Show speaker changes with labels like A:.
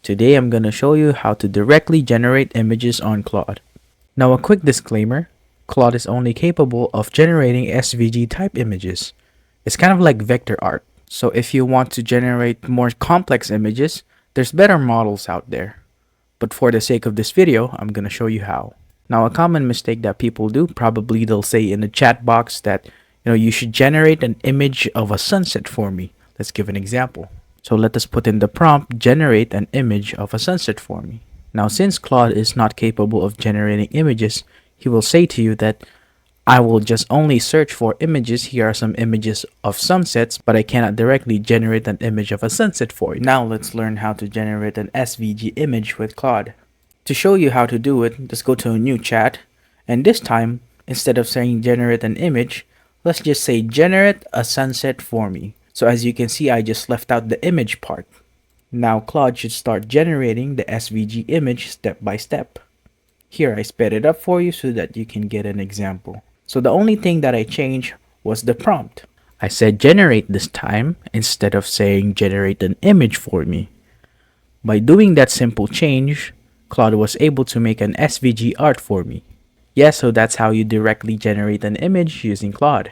A: Today I'm going to show you how to directly generate images on Claude. Now a quick disclaimer, Claude is only capable of generating SVG type images. It's kind of like vector art. So if you want to generate more complex images, there's better models out there. But for the sake of this video, I'm going to show you how. Now a common mistake that people do, probably they'll say in the chat box that you should generate an image of a sunset for me. Let's give an example. So let us put in the prompt, generate an image of a sunset for me. Now since Claude is not capable of generating images, he will say to you that I will just only search for images. Here are some images of sunsets, but I cannot directly generate an image of a sunset for you. Now let's learn how to generate an SVG image with Claude. To show you how to do it, let's go to a new chat, and this time, instead of saying generate an image, let's just say generate a sunset for me. So as you can see, I just left out the image part. Now Claude should start generating the SVG image step by step. Here I sped it up for you so that you can get an example. So the only thing that I changed was the prompt. I said generate this time instead of saying generate an image for me. By doing that simple change, Claude was able to make an SVG art for me. Yeah, so that's how you directly generate an image using Claude.